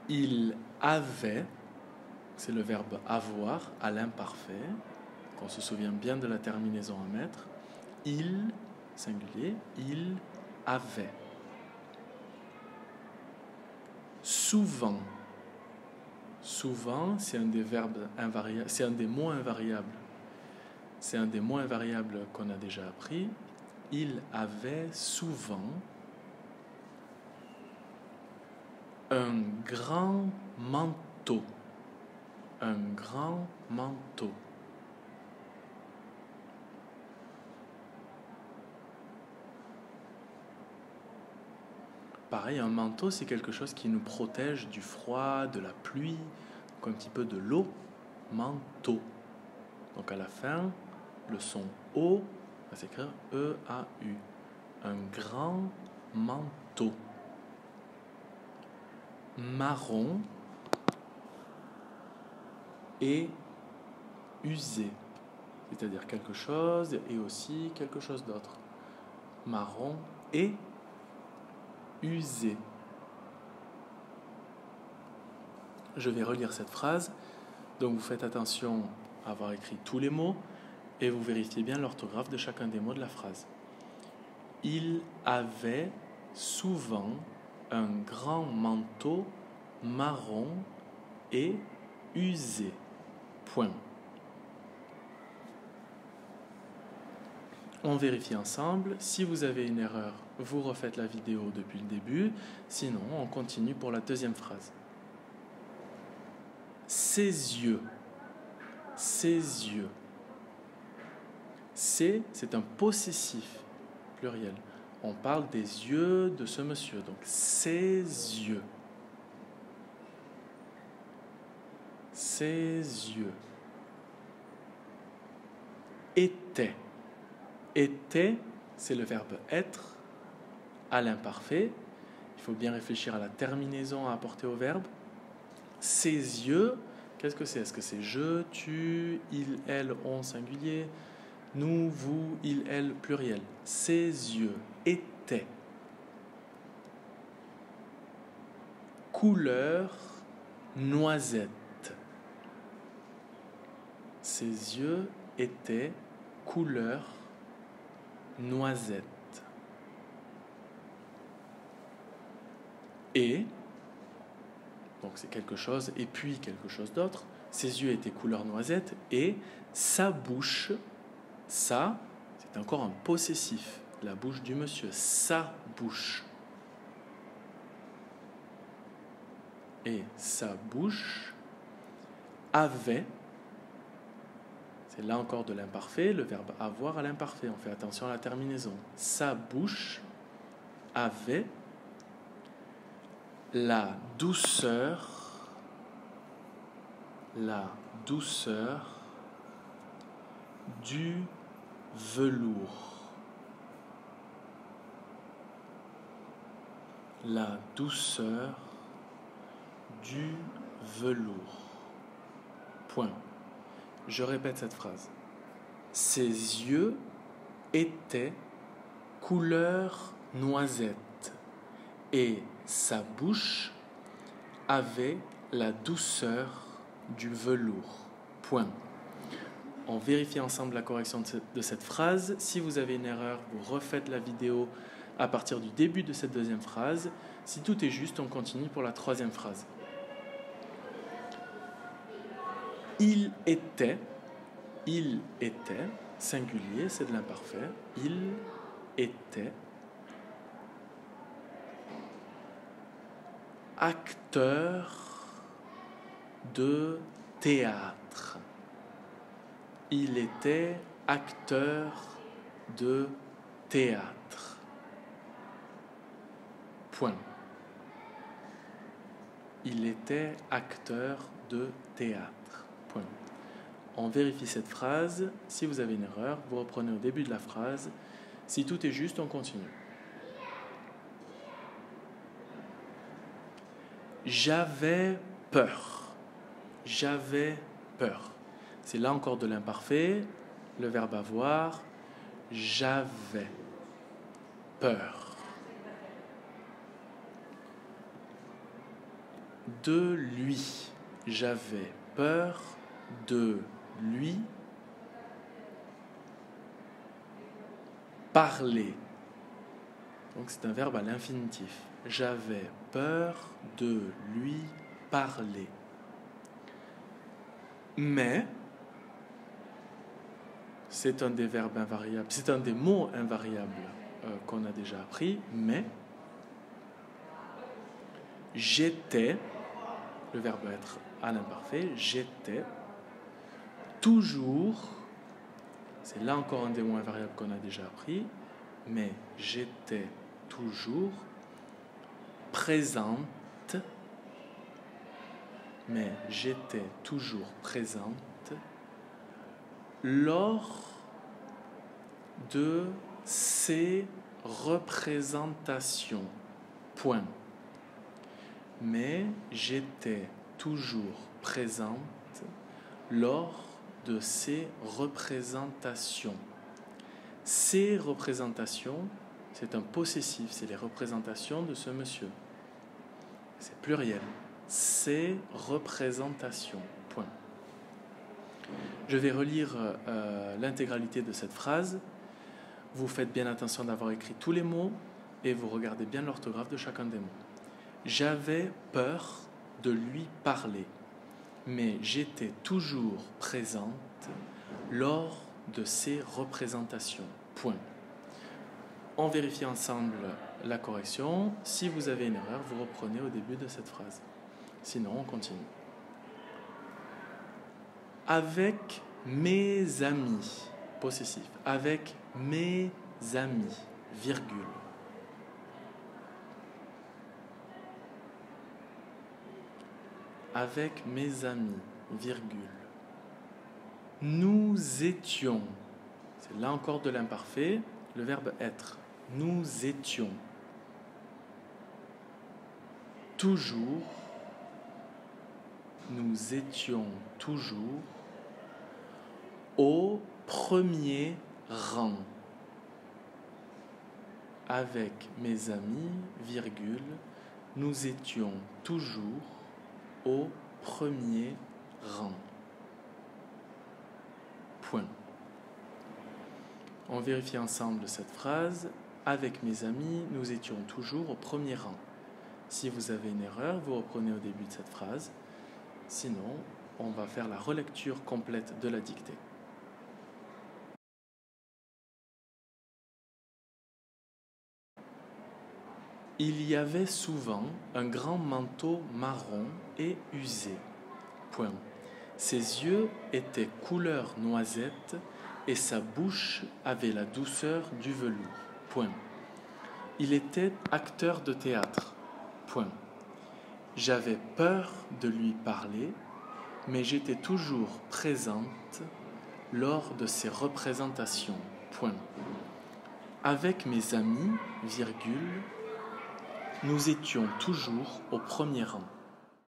Il avait, c'est le verbe avoir à l'imparfait, qu'on se souvient bien de la terminaison à mettre. Il, singulier, il avait. Souvent. Souvent, c'est un des verbes invariables, c'est un des mots invariables. C'est un des mots invariables qu'on a déjà appris. Il avait souvent un grand manteau. Un grand manteau. Pareil, un manteau, c'est quelque chose qui nous protège du froid, de la pluie, donc un petit peu de l'eau. Manteau. Donc à la fin, le son O va s'écrire E-A-U. Un grand manteau. Marron et usé. C'est-à-dire quelque chose et aussi quelque chose d'autre. Marron et usé. Je vais relire cette phrase. Donc vous faites attention à avoir écrit tous les mots et vous vérifiez bien l'orthographe de chacun des mots de la phrase. Il avait souvent un grand manteau marron et usé. Point. On vérifie ensemble. Si vous avez une erreur, vous refaites la vidéo depuis le début. Sinon, on continue pour la deuxième phrase. Ses yeux. Ses yeux. C'est un possessif, pluriel. On parle des yeux de ce monsieur. Donc, ses yeux. Ses yeux. Était. Était, c'est le verbe être à l'imparfait. Il faut bien réfléchir à la terminaison à apporter au verbe. Ses yeux, qu'est-ce que c'est? Est-ce que c'est je, tu, il, elle, on singulier, nous, vous, il, elle pluriel? Ses yeux étaient couleur noisette. Ses yeux étaient couleur noisette. Et, donc c'est quelque chose, et puis quelque chose d'autre, ses yeux étaient couleur noisette, et sa bouche, ça, c'est encore un possessif, la bouche du monsieur, sa bouche. Et sa bouche avait, c'est là encore de l'imparfait, le verbe avoir à l'imparfait, on fait attention à la terminaison. Sa bouche avait la douceur du velours. La douceur du velours. Point. Je répète cette phrase. Ses yeux étaient couleur noisette et sa bouche avait la douceur du velours. Point. On vérifie ensemble la correction de cette phrase. Si vous avez une erreur, vous refaites la vidéo à partir du début de cette deuxième phrase. Si tout est juste, on continue pour la troisième phrase. Il était, singulier, c'est de l'imparfait. Il était acteur de théâtre. Il était acteur de théâtre. Point. Il était acteur de théâtre. Point. On vérifie cette phrase. Si vous avez une erreur, vous reprenez au début de la phrase. Si tout est juste, on continue. J'avais peur. J'avais peur. C'est là encore de l'imparfait, le verbe avoir. J'avais peur. de lui. J'avais peur de lui parler. Donc c'est un verbe à l'infinitif. J'avais peur de lui parler. Mais, c'est un des verbes invariables, c'est un des mots invariables qu'on a déjà appris, mais j'étais, le verbe être à l'imparfait, j'étais toujours, c'est là encore un des mots invariables qu'on a déjà appris, mais j'étais toujours présente, mais j'étais toujours présente lors de ces représentations. Point. Mais j'étais toujours présente lors de ces représentations. Ces représentations, c'est un possessif, c'est les représentations de ce monsieur. C'est pluriel. Ces représentations. Point. Je vais relire l'intégralité de cette phrase. Vous faites bien attention d'avoir écrit tous les mots et vous regardez bien l'orthographe de chacun des mots. J'avais peur de lui parler, mais j'étais toujours présente lors de ces représentations. Point. On vérifie ensemble la correction. Si vous avez une erreur, vous reprenez au début de cette phrase. Sinon, on continue. Avec mes amis, possessif, avec mes amis, virgule. Avec mes amis, virgule. Nous étions, c'est là encore de l'imparfait, le verbe être. Nous étions toujours, nous étions toujours au premier rang. Avec mes amis, virgule, nous étions toujours au premier rang. Point. On vérifie ensemble cette phrase. Avec mes amis, nous étions toujours au premier rang. Si vous avez une erreur, vous reprenez au début de cette phrase. Sinon, on va faire la relecture complète de la dictée. Il y avait souvent un grand manteau marron et usé. Point. Ses yeux étaient couleur noisette et sa bouche avait la douceur du velours. Point. Il était acteur de théâtre. Point. J'avais peur de lui parler, mais j'étais toujours présente lors de ses représentations. Point. Avec mes amis, virgule, nous étions toujours au premier rang.